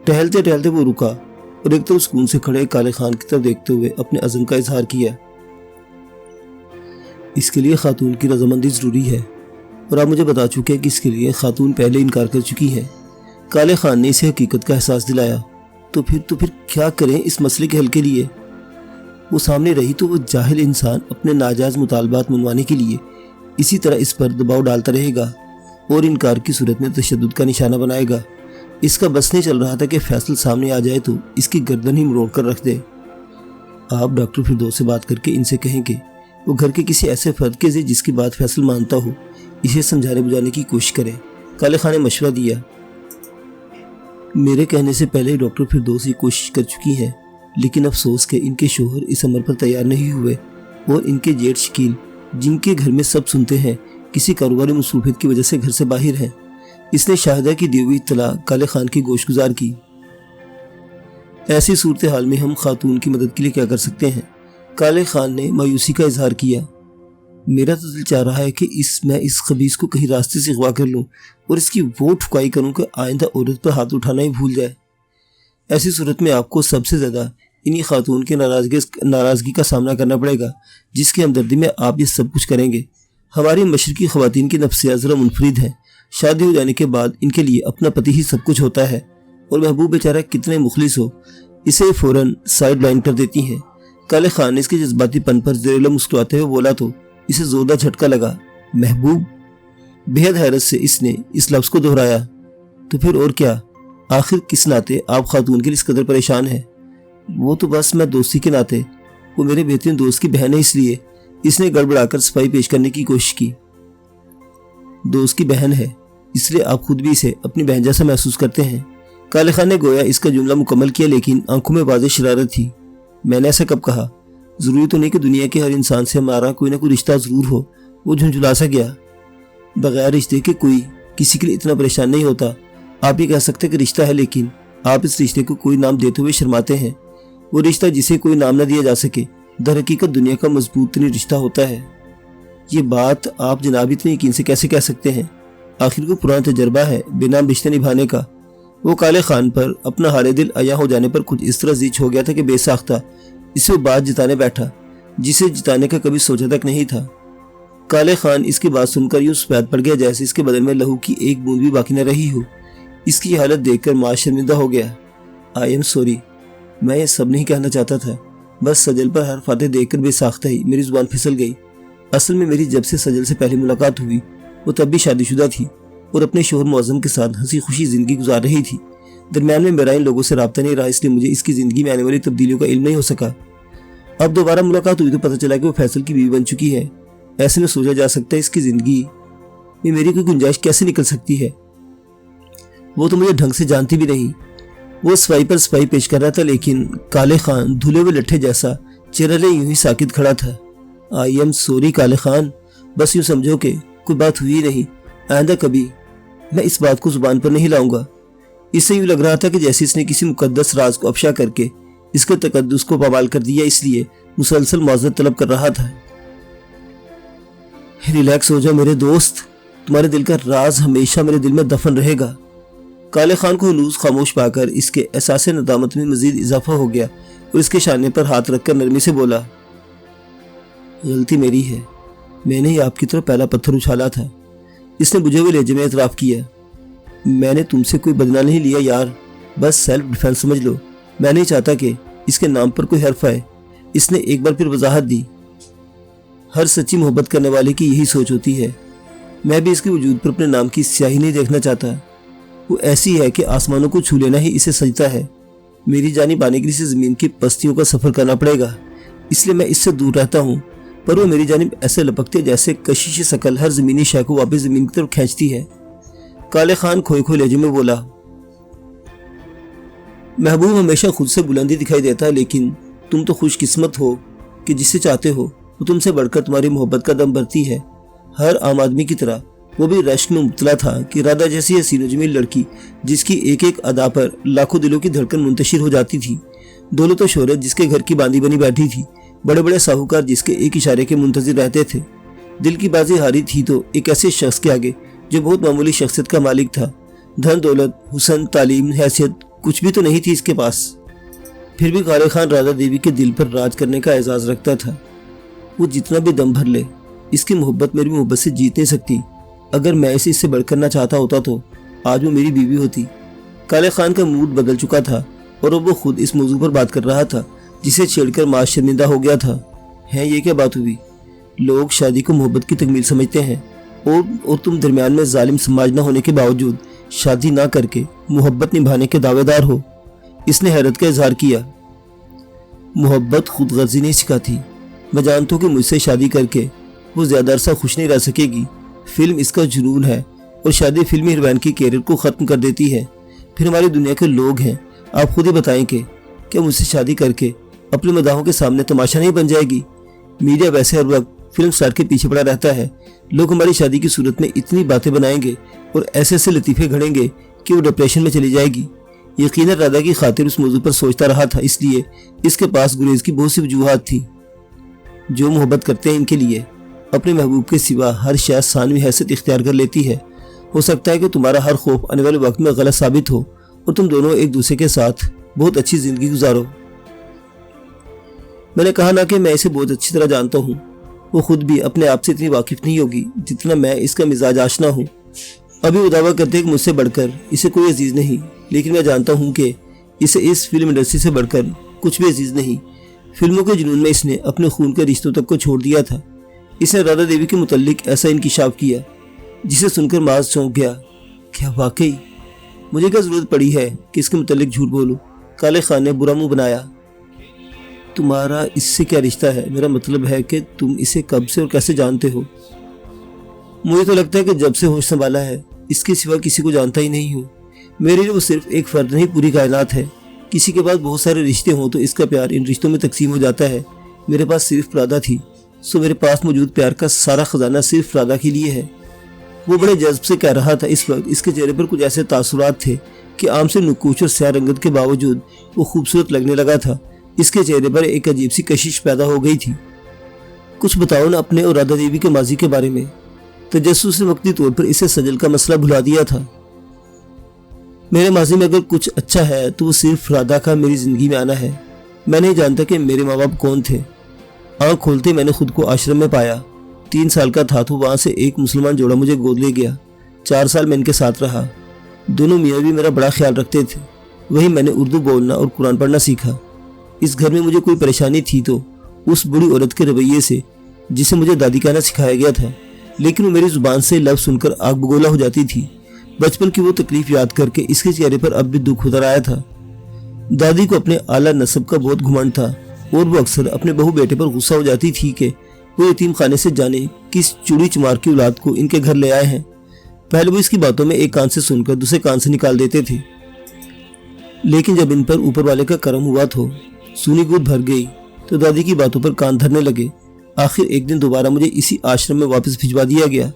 टहलते टहलते वो रुका और एक तरफ सुकून से खड़े काले खान की तरफ देखते हुए अपने अज़म का इजहार किया। इसके लिए खातून की रजामंदी ज़रूरी है और आप मुझे बता चुके हैं कि इसके लिए खातून पहले इनकार कर चुकी है। काले खान ने इसे हकीकत का एहसास दिलाया। तो फिर क्या करें इस मसले के हल के लिए? वो सामने रही तो वो जाहिल इंसान अपने नाजायज़ मुतालबात मनवाने के लिए इसी तरह इस पर दबाव डालता रहेगा और इनकार की सूरत में तशद्दुद का निशाना बनाएगा। इसका बस नहीं चल रहा था कि फैसल सामने आ जाए तो इसकी गर्दन ही मरोड़ कर रख दे। आप डॉक्टर फिरदौस से बात करके इनसे कहें कि वो घर के किसी ऐसे फर्द के से जिसकी बात फैसल मानता हो इसे समझाने बुझाने की कोशिश करें। काले खान ने मशवरा दिया। मेरे कहने से पहले ही डॉक्टर फिरदौस ये कोशिश कर चुकी हैं لیکن افسوس کہ ان کے شوہر اس عمل پر تیار نہیں ہوئے اور ان کے جیٹھ شکیل، جن کے گھر میں سب سنتے ہیں، کسی کاروباری مصروفیت کی وجہ سے گھر سے باہر ہیں۔ اس نے شاہدہ کی دی ہوئی اطلاع کالے خان کی گوش گزار کی۔ ایسی صورتحال میں ہم خاتون کی مدد کے لیے کیا کر سکتے ہیں؟ کالے خان نے مایوسی کا اظہار کیا۔ میرا تو دل چاہ رہا ہے کہ میں اس خبیث کو کہیں راستے سے اغوا کر لوں اور اس کی وہ ٹھکائی کروں کہ آئندہ عورت پر ہاتھ اٹھانا ہی بھول جائے۔ ایسی صورت میں آپ کو سب سے زیادہ انہی خاتون کی ناراضگی کا سامنا کرنا پڑے گا، جس کی ہمدردی میں آپ یہ سب کچھ کریں گے۔ ہماری مشرقی خواتین کی نفسیات ذرا منفرد ہیں۔ شادی ہو جانے کے بعد ان کے لیے اپنا پتی ہی سب کچھ ہوتا ہے، اور محبوب بیچارہ کتنے مخلص ہو، اسے فوراً سائیڈ لائن کر دیتی ہیں۔ کالے خان نے اس کے جذباتی پن پر زیرلا مسکراتے ہوئے بولا تو اسے زوردار جھٹکا لگا۔ محبوب؟ بے حد حیرت سے اس نے اس لفظ کو دہرایا۔ تو پھر اور کیا؟ آخر کس ناطے آپ خاتون کے لیے اس قدر پریشان ہیں؟ وہ تو بس میں دوستی کے ناطے، وہ میرے بہترین دوست کی بہن ہے، اس لیے۔ اس نے گڑبڑا کر صفائی پیش کرنے کی کوشش کی۔ دوست کی بہن ہے، اس لیے آپ خود بھی اسے اپنی بہن جیسا محسوس کرتے ہیں۔ کالے خان نے گویا اس کا جملہ مکمل کیا، لیکن آنکھوں میں واضح شرارت تھی۔ میں نے ایسا کب کہا؟ ضروری تو نہیں کہ دنیا کے ہر انسان سے ہمارا کوئی نہ کوئی رشتہ ضرور ہو۔ وہ جھنجھلا سا گیا۔ بغیر رشتے کے کوئی کسی کے لیے اتنا پریشان نہیں ہوتا۔ آپ یہ کہہ سکتے کہ رشتہ ہے، لیکن آپ اس رشتے کو کوئی نام دیتے ہوئے شرماتے ہیں۔ وہ رشتہ جسے کوئی نام نہ دیا جا سکے در حقیقت دنیا کا مضبوط ترین رشتہ ہوتا ہے۔ یہ بات آپ جناب اتنے یقین سے کیسے کہہ سکتے ہیں؟ آخر کو پرانا تجربہ ہے بے نام رشتے نبھانے کا۔ وہ کالے خان پر اپنا حال دل عیاں ہو جانے پر کچھ اس طرح زیچ ہو گیا تھا کہ بے ساختہ اسے وہ بات جتانے بیٹھا جسے جتانے کا کبھی سوچا تک نہیں تھا۔ کالے خان اس کی بات سن کر یوں سفید پڑ گیا جیسے اس کے بدن میں لہو کی ایک بوند بھی باقی نہ رہی ہو۔ اس کی حالت دیکھ کر معاذ شرمندہ ہو گیا۔ آئی ایم سوری، میں یہ سب نہیں کہنا چاہتا تھا، بس سجل پر حرف آتے دیکھ کر بے ساختہ ہی میری زبان پھسل گئی۔ اصل میں میری جب سے سجل سے پہلی ملاقات ہوئی وہ تب بھی شادی شدہ تھی اور اپنے شوہر معظم کے ساتھ ہنسی خوشی زندگی گزار رہی تھی۔ درمیان میں میرا ان لوگوں سے رابطہ نہیں رہا، اس لیے مجھے اس کی زندگی میں آنے والی تبدیلیوں کا علم نہیں ہو سکا۔ اب دوبارہ ملاقات ہوئی تو پتہ چلا کہ وہ فیصل کی بیوی بن چکی ہے۔ ایسے میں سوچا جا سکتا ہے اس کی زندگی میں میری کوئی گنجائش کیسے نکل سکتی ہے۔ وہ تو مجھے ڈھنگ سے جانتی بھی نہیں۔ وہ صفائی پر صفائی پیش کر رہا تھا، لیکن کالے خان دھلے ہوئے لٹھے جیسا چہرہ لے یوں ہی ساکت کھڑا تھا۔ آئی ایم سوری کالے خان، بس یوں سمجھو کہ کوئی بات ہوئی نہیں، آئندہ کبھی میں اس بات کو زبان پر نہیں لاؤں گا۔ اس سے یوں لگ رہا تھا کہ جیسے اس نے کسی مقدس راز کو افشا کر کے اس کے تقدس کو پامال کر دیا، اس لیے مسلسل معذرت طلب کر رہا تھا۔ ریلیکس ہو جاؤ میرے دوست، تمہارے دل کا راز ہمیشہ میرے دل میں دفن رہے گا۔ کالے خان کو ہنوز خاموش پا کر اس کے احساس ندامت میں مزید اضافہ ہو گیا اور اس کے شانے پر ہاتھ رکھ کر نرمی سے بولا، غلطی میری ہے، میں نے ہی آپ کی طرف پہلا پتھر اچھالا تھا۔ اس نے بجھے ہوئے لہجے میں اعتراف کیا۔ میں نے تم سے کوئی بدلہ نہیں لیا یار، بس سیلف ڈیفینس سمجھ لو۔ میں نہیں چاہتا کہ اس کے نام پر کوئی حرف آئے۔ اس نے ایک بار پھر وضاحت دی۔ ہر سچی محبت کرنے والے کی یہی سوچ ہوتی ہے۔ میں بھی اس کے وجود پر اپنے نام کی سیاہی نہیں دیکھنا چاہتا۔ وہ ایسی ہے کہ آسمانوں کو چھو لینا ہی اسے سجتا ہے۔ میری جانب آنے کے لیے اسے زمین کی پستیوں کا سفر کرنا پڑے گا، اس لیے میں اس سے دور رہتا ہوں، پر وہ میری جانب ایسے لپکتے جیسے کشش شکل ہر زمینی شے کو واپس زمین کی طرف کھینچتی ہے۔ کالے خان کھوئے کھوئے لہجے میں بولا، محبوب ہمیشہ خود سے بلندی دکھائی دیتا ہے، لیکن تم تو خوش قسمت ہو کہ جسے چاہتے ہو وہ تم سے بڑھ کر تمہاری محبت کا دم بھرتی ہے۔ ہر عام آدمی کی طرح وہ بھی رشک میں مبتلا تھا کہ رادھا جیسی حسین و جمیل لڑکی جس کی ایک ایک ادا پر لاکھوں دلوں کی دھڑکن منتشر ہو جاتی تھی، دولت و شہرت جس کے گھر کی باندھی بنی بیٹھی تھی، بڑے بڑے ساہوکار جس کے ایک اشارے کے منتظر رہتے تھے، دل کی بازی ہاری تھی تو ایک ایسے شخص کے آگے جو بہت معمولی شخصیت کا مالک تھا۔ دھن دولت، حسن، تعلیم، حیثیت کچھ بھی تو نہیں تھی اس کے پاس، پھر بھی کالے خان رادھا دیوی کے دل پر راج کرنے کا اعزاز رکھتا تھا۔ وہ جتنا بھی دم بھر لے، اس کی محبت میری محبت سے جیت نہیں سکتی۔ اگر میں اسے اس سے بڑھ کرنا چاہتا ہوتا تو آج وہ میری بیوی ہوتی۔ کالے خان کا موڈ بدل چکا تھا اور اب وہ خود اس موضوع پر بات کر رہا تھا جسے چھیڑ کر معاذ شرمندہ ہو گیا تھا۔ ہیں یہ کیا بات ہوئی؟ لوگ شادی کو محبت کی تکمیل سمجھتے ہیں اور تم درمیان میں ظالم سماج نہ ہونے کے باوجود شادی نہ کر کے محبت نبھانے کے دعوے دار ہو۔ اس نے حیرت کا اظہار کیا۔ محبت خود غرضی نہیں سکھاتی۔ میں جانتا ہوں کہ مجھ سے شادی کر کے وہ زیادہ عرصہ خوش نہیں رہ سکے گی۔ فلم اس کا جنون ہے اور شادی فلمی ہیروین کی کیریئر کو ختم کر دیتی ہے۔ پھر ہماری دنیا کے لوگ ہیں، آپ خود ہی بتائیں کہ क्या मुझसे शादी करके अपने मदाहों के सामने तमाशा नहीं बन जाएगी? मीडिया वैसे हर वक्त फिल्म स्टार के पीछे पड़ा रहता है। लोग हमारी शादी की सूरत में इतनी बातें बनाएंगे और ऐसे ऐसे लतीफ़े घड़ेंगे कि वो डिप्रेशन में चली जाएगी। यकीनन राधा की खातिर उस मौजू पर सोचता रहा था, इसलिए इसके पास गुरेज की बहुत सी वजूहात थी। जो मोहब्बत करते हैं इनके लिए अपने महबूब के सिवा हर शय सानवी हैसियत इख्तियार कर लेती है। हो सकता है कि तुम्हारा हर खौफ आने वाले वक्त में गलत साबित हो और तुम दोनों एक दूसरे के साथ बहुत अच्छी जिंदगी गुजारो। मैंने कहा ना कि मैं इसे बहुत अच्छी तरह जानता हूँ। वो खुद भी अपने आप से इतनी वाकिफ नहीं होगी जितना मैं इसका मिजाज आशना हूँ। अभी वो दावा करते हैं कि मुझसे बढ़कर इसे कोई अजीज नहीं, लेकिन मैं जानता हूँ कि इसे इस फिल्म इंडस्ट्री से बढ़कर कुछ भी अजीज नहीं। फिल्मों के जुनून में इसने अपने खून के रिश्तों तक को छोड़ दिया था। इसने राधा देवी के मुतल्लिक ऐसा इंकिशाफ किया जिसे सुनकर माज चौंक गया। क्या वाकई मुझे क्या जरूरत पड़ी है कि इसके मुतल्लिक झूठ बोलूं? काले खान ने बुरा मुंह बनाया। तुम्हारा इससे क्या रिश्ता है? मेरा मतलब है कि तुम इसे कब से और कैसे जानते हो? मुझे तो लगता है कि जब से होश संभाला है इसके सिवा किसी को जानता ही नहीं हूँ। मेरे लिए वो सिर्फ एक फर्द नहीं, पूरी कायनात है। किसी के पास बहुत सारे रिश्ते हों तो इसका प्यार इन रिश्तों में तकसीम हो जाता है। मेरे पास सिर्फ राधा थी, सो मेरे पास मौजूद प्यार का सारा खजाना सिर्फ राधा के लिए है। वो बड़े जज्ब से कह रहा था। इस वक्त इसके चेहरे पर कुछ ऐसे तासुरात थे कि आम से नुकूच और स्याह रंगत के बावजूद वो खूबसूरत लगने लगा था। इसके चेहरे पर एक अजीब सी कशिश पैदा हो गई थी। कुछ बताओ ना अपने और राधा देवी के माजी के बारे में। तजस्सुस ने वक्ती तौर पर इसे सजल का मसला भुला दिया था। मेरे माजी में अगर कुछ अच्छा है तो वो सिर्फ राधा का मेरी जिंदगी में आना है। मैं नहीं जानता कि मेरे माँ बाप कौन थे। आँख खोलते मैंने खुद को आश्रम में पाया। 3 साल का था तो वहाँ से एक मुसलमान जोड़ा मुझे गोद ले गया। 4 साल मैं इनके साथ रहा। दोनों मियाँ भी मेरा बड़ा ख्याल रखते थे। वहीं मैंने उर्दू बोलना और कुरान पढ़ना सीखा। इस घर में मुझे कोई परेशानी थी तो उस बूढ़ी औरत के रवैये से, जिसे मुझे दादी कहना सिखाया गया था, लेकिन वो मेरी जुबान से लफ्ज़ सुनकर आग बगोला हो जाती थी। बचपन की वो तकलीफ याद करके इसके चेहरे पर अब भी दुख उतर आया था। दादी को अपने आला नस्ब का बहुत घुमंड था और वो अक्सर अपने बहू बेटे पर गुस्सा हो जाती थी कि वो यतीम खाने से जाने किस चूड़ी चुमार की औलाद को इनके घर ले आए हैं। पहले वो इसकी बातों में एक कान से सुनकर दूसरे कान से निकाल देते थे, लेकिन जब इन पर ऊपर वाले का करम हुआ तो सुनी गोद भर गई तो दादी की बातों पर कान धरने लगे। आखिर एक दिन दोबारा मुझे इसी आश्रम में वापस भिजवा दिया गया।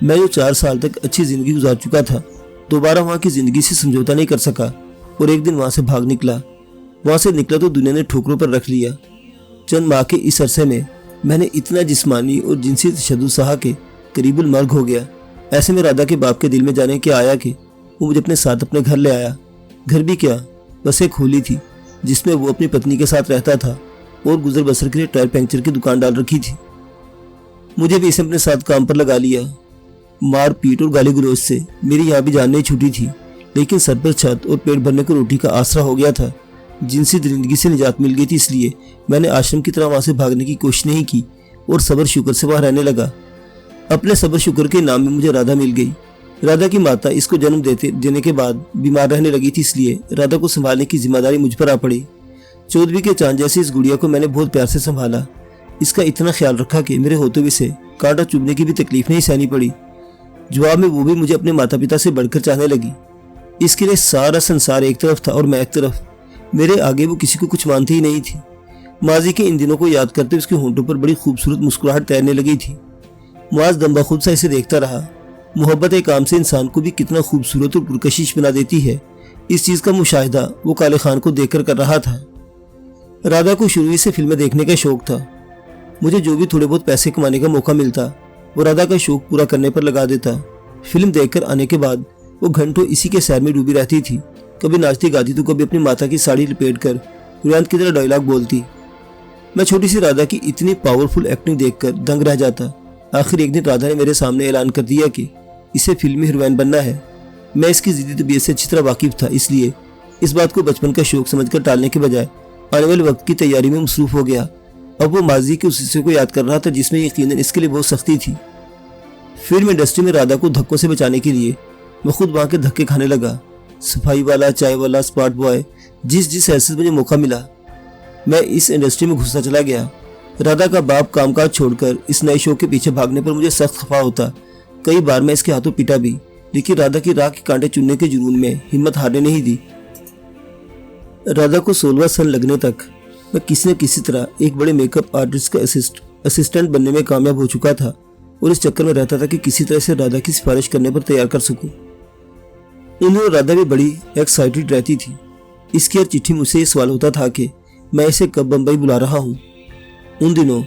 मैं जो 4 साल तक अच्छी जिंदगी गुजार चुका था, दोबारा वहाँ की जिंदगी से समझौता नहीं कर सका और एक दिन वहाँ से भाग निकला। वहाँ से निकला तो दुनिया ने ठोकरों पर रख लिया। चंद माह के इस अरसे में मैंने इतना जिस्मानी और जिनसी तशद्दुद सहा के करीबुल मर्ग हो गया। ऐसे में राधा के बाप के दिल में जाने क्या आया कि वो मुझे अपने साथ अपने घर ले आया। घर भी क्या, बस एक होली थी जिसमें वो अपनी पत्नी के साथ रहता था और गुजर बसर के लिए टायर पंक्चर की दुकान डाल रखी थी। मुझे भी इसे अपने साथ काम पर लगा लिया। मार पीट और गाली गलौज से मेरी यहाँ भी जान नहीं छूटी थी, लेकिन सर पर छत और पेट भरने को रोटी का आसरा हो गया था। जिनसी दरिंदगी से निजात मिल गई थी, इसलिए मैंने आश्रम की तरह वहाँ से भागने की कोशिश नहीं की और सब्र शुक्र से वहाँ रहने लगा। अपने सब्र शुक्र के नाम में मुझे राधा मिल गई। राधा की माता इसको जन्म देने के बाद बीमार रहने लगी थी, इसलिए राधा को संभालने की जिम्मेदारी मुझ पर आ पड़ी। चौधरी के चांद जैसी इस गुड़िया को मैंने बहुत प्यार से संभाला। इसका इतना ख्याल रखा कि मेरे होते हुए से कांटा चुभने की भी तकलीफ नहीं सहनी पड़ी। जवाब में वो भी मुझे अपने माता पिता से बढ़कर चाहने लगी। इसके लिए सारा संसार एक तरफ था और मैं एक तरफ। मेरे आगे वो किसी को कुछ मानती ही नहीं थी। माजी के इन दिनों को याद करते उसके होंठों पर बड़ी खूबसूरत मुस्कुराहट तैरने लगी थी। मुआज दम्बा खुद सा इसे देखता रहा। मोहब्बत एक आम से इंसान को भी कितना खूबसूरत और पुरकशिश बना देती है, इस चीज़ का मुशाहिदा वो काले खान को देखकर कर रहा था। राधा को शुरू से फिल्में देखने का शौक था। मुझे जो भी थोड़े बहुत पैसे कमाने का मौका मिलता वो राधा का शौक पूरा करने पर लगा देता। फिल्म देखकर आने के बाद वो घंटों इसी के सैर में डूबी रहती थी। कभी नाचती गाती तो कभी अपनी माता की साड़ी लपेट कर हुरैन की तरह डायलॉग बोलती। मैं छोटी सी राधा की इतनी पावरफुल एक्टिंग देखकर दंग रह जाता। आखिर एक दिन राधा ने मेरे सामने ऐलान कर दिया कि इसे फिल्मी हीरोइन बनना है। मैं इसकी ज़िद्दी तबीयत से अच्छी तरह वाकिफ था, इसलिए इस बात को बचपन का शौक समझकर टालने के बजाय आने वाले वक्त की तैयारी में मसरूफ हो गया। अब वो माजी के उस हिस्से को याद कर रहा था जिसमें यकीनन इसके लिए बहुत सख्ती थी। फिल्म इंडस्ट्री में राधा को धक्कों से बचाने के लिए मैं खुद वहाँ के धक्के खाने लगा। सफाई वाला, चाय वाला, स्पॉट बॉय, जिस हैसियत मुझे मौका मिला मैं इस इंडस्ट्री में घुसता चला गया। राधा का बाप कामकाज छोड़कर इस नए शो के पीछे भागने पर मुझे सख्त खफा होता। कई बार मैं इसके हाथों पीटा भी, लेकिन राधा की राह के कांटे चुनने के जुनून में हिम्मत हारने नहीं दी। राधा को 16वां साल लगने तक मैं किसी न किसी तरह एक बड़े मेकअप आर्टिस्ट का असिस्टेंट बनने में कामयाब हो चुका था और इस चक्कर में रहता था कि किसी तरह से राधा की सिफारिश करने पर तैयार कर सकूं। उन दिनों राधा भी बड़ी एक्साइटेड रहती थी। इसकी हर चिट्ठी मुझसे ये सवाल होता था कि मैं इसे कब बम्बई बुला रहा हूँ। उन दिनों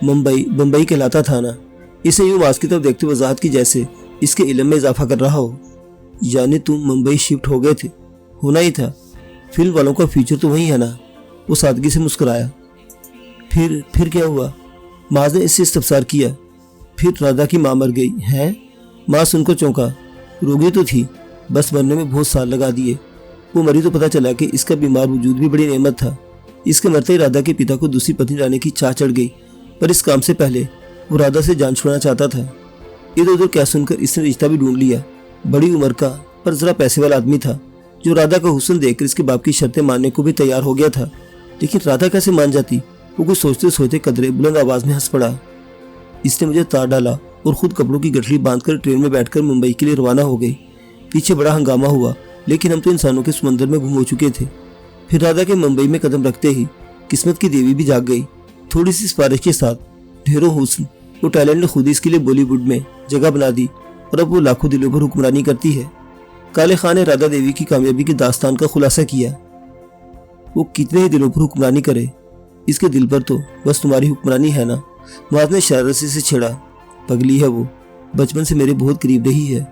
बम्बई कहलाता था ना। इसे यूं आवाज की तरफ देखते वजाहत की जैसे इसके इल्म में इजाफा कर रहा हो। यानी तुम मुंबई शिफ्ट हो गए थे? होना ही था, फिल्म वालों का फ्यूचर तो वही है ना। वो सादगी से मुस्कुराया। फिर क्या हुआ? माज ने इससे इस्तफसार किया। फिर राधा की माँ मर गई है। माँ सुनकर चौंका। रोगी तो थी, बस मरने में बहुत साल लगा दिए। वो मरी तो पता चला कि इसका बीमार वजूद भी बड़ी नेमत था। इसके मरते ही राधा के पिता को दूसरी पत्नी लाने की चाह चढ़ गई, पर इस काम से पहले वो राधा से जान छुड़ाना चाहता था। इधर उधर क्या सुनकर इसने रिश्ता भी ढूंढ लिया। बड़ी उम्र का पर जरा पैसे वाला आदमी था, जो राधा का हुस्न देखकर इसके बाप की शर्तें मानने को भी तैयार हो गया था। लेकिन राधा कैसे मान जाती? वो कुछ सोचते सोचते कदरे बुलंद आवाज में हंस पड़ा। इसने मुझे तार डाला और खुद कपड़ों की गठरी बांधकर ट्रेन में बैठकर मुंबई के लिए रवाना हो गई। पीछे बड़ा हंगामा हुआ, लेकिन हम तो इंसानों के समंदर में गुम हो चुके थे। फिर राधा के मुंबई में कदम रखते ही किस्मत की देवी भी जाग गई। थोड़ी सी सिफारिश के साथ ढेरों हुस्न वो टैलेंट ने खुद ही इसके लिए बॉलीवुड में जगह बना दी और अब वो लाखों दिलों पर हुक्मरानी करती है। काले खान ने राधा देवी की कामयाबी की दास्तान का खुलासा किया। वो कितने ही दिलों पर हुक्मरानी करे, इसके दिल पर तो बस तुम्हारी हुक्मरानी है ना। माज ने शरारत से छेड़ा। पगली है वो, बचपन से मेरे बहुत करीब रही है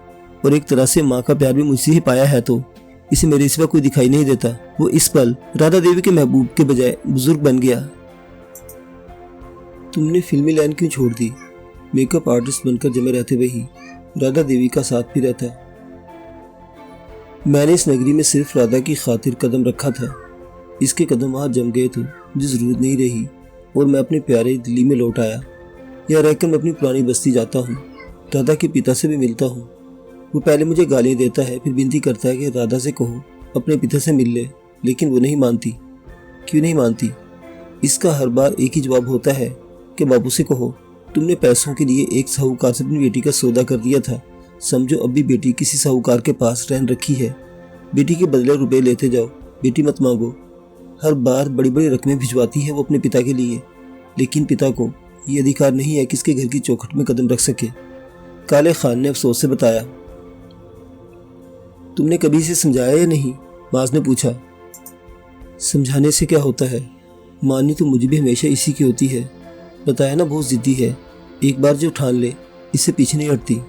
और एक तरह से माँ का प्यार भी मुझसे ही पाया है, तो इसे मेरे सिवा कोई दिखाई नहीं देता। वो इस पल राधा देवी के महबूब के बजाय बुजुर्ग बन गया। तुमने फिल्मी लाइन क्यों छोड़ दी? मेकअप आर्टिस्ट बनकर जमे रहते वही राधा देवी का साथ भी रहता। मैंने इस नगरी में सिर्फ राधा की खातिर कदम रखा था। इसके कदम वहाँ जम गए तो मुझे जरूरत नहीं रही और मैं अपने प्यारे दिल्ली में लौट आया। यहाँ रहकर मैं अपनी पुरानी बस्ती जाता हूँ, राधा के पिता से भी मिलता हूँ। वो पहले मुझे गालियाँ देता है, फिर विनती करता है कि राधा से कहो अपने पिता से मिल ले, लेकिन वो नहीं मानती। क्यों नहीं मानती? इसका हर बार एक ही जवाब होता है कि बाबू से कहो तुमने पैसों के लिए एक साहूकार से अपनी बेटी का सौदा कर दिया था। समझो अब भी बेटी किसी साहूकार के पास रहन रखी है। बेटी के बदले रुपए लेते जाओ, बेटी मत मांगो। हर बार बड़ी बड़ी रकमें भिजवाती है वो अपने पिता के लिए, लेकिन पिता को ये अधिकार नहीं है कि इसके घर की चौखट में कदम रख सके। काले खान ने अफसोस से बताया। तुमने कभी इसे समझाया या नहीं? माज ने पूछा। समझाने से क्या होता है? माननी तो मुझे भी हमेशा इसी की होती है। बताया ना, बहुत जिद्दी है। एक बार जो ठान ले इससे पीछे नहीं हटती।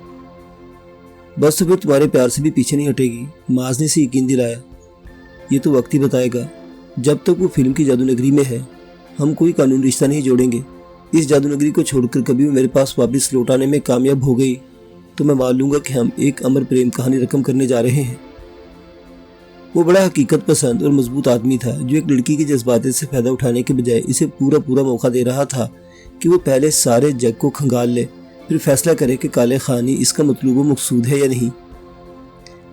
बस तो फिर तुम्हारे प्यार से भी पीछे नहीं हटेगी, माज ने इसे यकीन दिलाया। ये तो वक्त ही बताएगा। जब तक वो फिल्म की जादूनगरी में है हम कोई कानूनी रिश्ता नहीं जोड़ेंगे। इस जादूनगरी को छोड़कर कभी भी मेरे पास वापस लौट आने में कामयाब हो गई तो मैं मान लूंगा कि हम एक अमर प्रेम कहानी रकम करने जा रहे हैं। वो बड़ा हकीकत पसंद और मजबूत आदमी था, जो एक लड़की के जज्बात से फायदा उठाने के बजाय इसे पूरा मौका दे रहा था कि वो पहले सारे जग को खंगाल ले, फिर फैसला करे कि काले खानी इसका मतलूब मकसूद है या नहीं।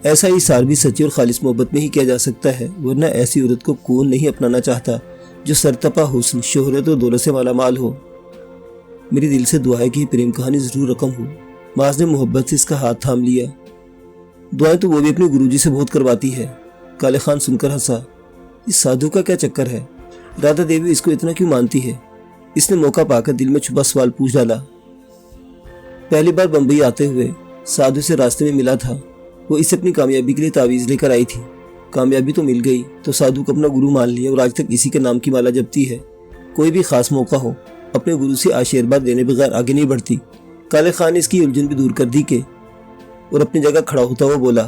ऐसा ही सार भी सच्ची और खालिस मोहब्बत में ही किया जा सकता है, वरना ऐसी औरत को कौन नहीं अपनाना चाहता जो सरतपा हुस्न, शोहरत और दौलत से मालामाल हो। मेरी दिल से दुआ है कि प्रेम कहानी जरूर रकम हो। माज ने मोहब्बत से इसका हाथ थाम लिया। दुआएं तो वो भी अपने गुरुजी से बहुत करवाती है। काले खान सुनकर हंसा। इस साधु का क्या चक्कर है? राधा देवी इसको इतना क्यों मानती है? इसने मौका पाकर दिल में छुपा सवाल पूछ डाला। पहली बार बम्बई आते हुए साधु से रास्ते में मिला था। वो इसे अपनी कामयाबी के लिए तावीज़ लेकर आई थी। कामयाबी तो मिल गई तो साधु को अपना गुरु मान लिया और आज तक इसी के नाम की माला जपती है। कोई भी खास मौका हो अपने गुरु से आशीर्वाद देने बगैर आगे नहीं बढ़ती। काले खान ने इसकी उलझन भी दूर कर दी के और अपनी जगह खड़ा होता हुआ बोला,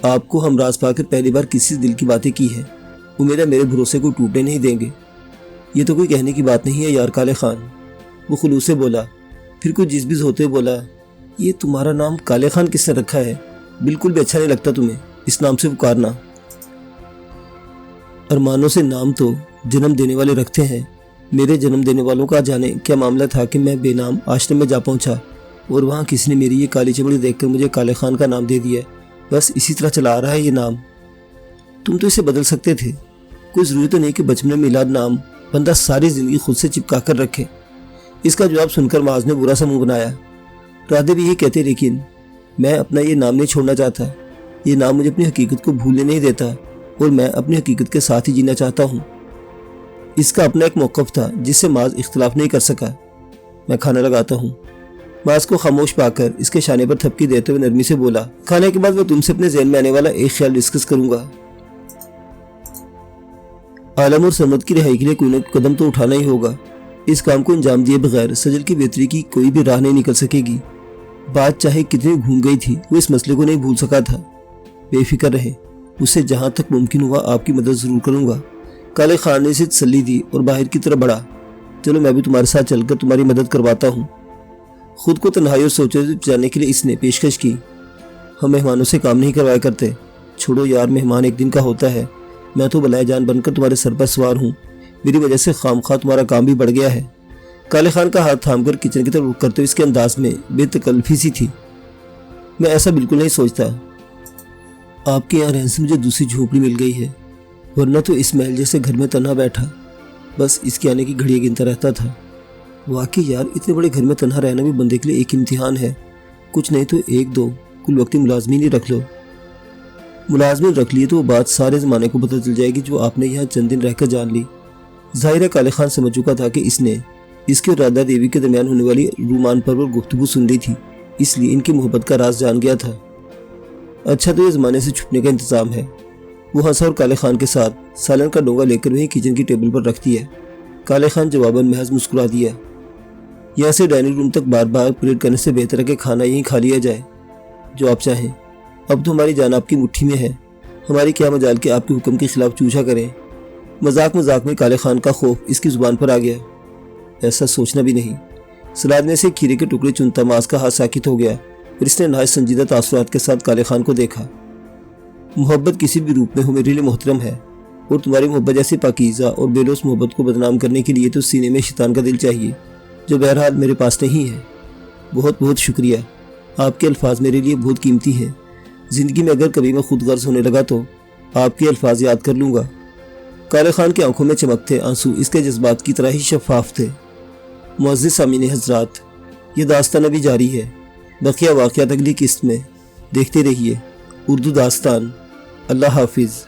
आपको हम राज पाकर पहली बार किसी दिल की बातें की है। उम्मीद है मेरे भरोसे को टूटने नहीं देंगे। ये तो कोई कहने की बात नहीं है यार काले खान, वो खुलूस से बोला। फिर कुछ जिसबिज होते हुए बोला, ये तुम्हारा नाम काले खान किसने रखा है? बिल्कुल भी अच्छा नहीं लगता तुम्हें इस नाम से पुकारना। अरमानों से नाम तो जन्म देने वाले रखते हैं। मेरे जन्म देने वालों का जाने क्या मामला था कि मैं बेनाम आश्रम में जा पहुंचा और वहां किसी ने मेरी ये काली चमड़ी देखकर मुझे काले खान का नाम दे दिया। बस इसी तरह चला आ रहा है ये नाम। तुम तो इसे बदल सकते थे। कोई ज़रूरी तो नहीं कि बचपन में मिलाद नाम बंदा सारी ज़िंदगी खुद से चिपका कर रखे। इसका जवाब सुनकर माज ने बुरा सा मुँह बनाया। राधे भी यही कहते, लेकिन मैं अपना ये नाम नहीं छोड़ना चाहता। ये नाम मुझे अपनी हकीकत को भूलने नहीं देता। اور میں اپنی حقیقت کے ساتھ ہی جینا چاہتا ہوں۔ اس کا اپنا ایک موقف تھا جس سے معاذ اختلاف نہیں کر سکا۔ میں کھانا لگاتا ہوں۔ معاذ کو خاموش پا کر اس کے شانے پر تھپکی دیتے ہوئے نرمی سے بولا، کھانے کے بعد میں تم سے اپنے ذہن میں آنے والا ایک خیال ڈسکس کروں گا۔ عالم اور سمت کی رہائی کے لیے کوئی نہ کوئی قدم تو اٹھانا ہی ہوگا۔ اس کام کو انجام دیے بغیر سجل کی بہتری کی کوئی بھی راہ نہیں نکل سکے گی۔ بات چاہے کتنی گھوم گئی تھی، وہ اس مسئلے کو نہیں بھول سکا تھا۔ بے فکر رہے، اس سے جہاں تک ممکن ہوا آپ کی مدد ضرور کروں گا۔ کالے خان نے اسے تسلی دی اور باہر کی طرف بڑھا۔ چلو میں بھی تمہارے ساتھ چل کر تمہاری مدد کرواتا ہوں۔ خود کو تنہائی اور سوچے جانے کے لیے اس نے پیشکش کی۔ ہم مہمانوں سے کام نہیں کروایا کرتے۔ چھوڑو یار، مہمان ایک دن کا ہوتا ہے۔ میں تو بلائے جان بن کر تمہارے سر پر سوار ہوں۔ میری وجہ سے خام خواہ تمہارا کام بھی بڑھ گیا ہے۔ کالے خان کا ہاتھ تھام کر کچن کی طرف رخ کرتے ہوئے اس کے انداز میں بے تکلفی سی تھی۔ میں ایسا بالکل نہیں سوچتا۔ آپ کے یہاں رہنے سے مجھے دوسری جھونپڑی مل گئی ہے، ورنہ تو اس محل جیسے گھر میں تنہا بیٹھا بس اس کے آنے کی گھڑیاں گنتا رہتا تھا۔ واقعی یار، اتنے بڑے گھر میں تنہا رہنا بھی بندے کے لیے ایک امتحان ہے۔ کچھ نہیں تو ایک دو کل وقتی ملازمین ہی رکھ لو۔ ملازمین رکھ لیے تو وہ بات سارے زمانے کو پتہ چل جائے گی جو آپ نے یہاں چند دن رہ کر جان لی۔ ظاہرہ کالے خان سمجھ چکا تھا کہ اس نے اس کے اور رادھا دیوی کے درمیان ہونے والی رومان پرور گفتگو سن لی تھی، اس لیے ان کی محبت کا راز جان گیا تھا۔ اچھا تو یہ زمانے سے چھپنے کا انتظام ہے۔ وہ ہنسا اور کالے خان کے ساتھ سالن کا ڈونگا لے کر وہیں کچن کی ٹیبل پر رکھ دیا۔ کالے خان جواباً محض مسکرا دیا۔ یہاں سے ڈائننگ روم تک بار بار پریڈ کرنے سے بہتر ہے کہ کھانا یہیں کھا لیا جائے، جو آپ چاہیں۔ اب تو ہماری جان آپ کی مٹھی میں ہے، ہماری کیا مجال کہ آپ کے حکم کے خلاف چوچا کریں۔ مذاق میں کالے خان کا خوف اس کی زبان پر آ گیا۔ ایسا سوچنا بھی نہیں۔ سلاد میں سے کھیرے کے ٹکڑے چنتا معاذ کا ہاتھ ساکت ہو گیا اور اس نے نہایت سنجیدہ تاثرات کے ساتھ کالے خان کو دیکھا۔ محبت کسی بھی روپ میں ہو میرے لیے محترم ہے، اور تمہاری محبت جیسی پاکیزہ اور بے لوث محبت کو بدنام کرنے کے لیے تو سینے میں شیطان کا دل چاہیے، جو بہرحال میرے پاس نہیں ہے۔ بہت بہت شکریہ، آپ کے الفاظ میرے لیے بہت قیمتی ہیں۔ زندگی میں اگر کبھی میں خود غرض ہونے لگا تو آپ کے الفاظ یاد کر لوں گا۔ کالے خان کی آنکھوں میں چمکتے آنسو اس کے جذبات کی طرح ہی شفاف تھے۔ معزز سامعین حضرات، یہ داستان ابھی جاری ہے۔ بقیہ واقعات اگلی قسط میں دیکھتے رہیے۔ اردو داستان۔ اللہ حافظ۔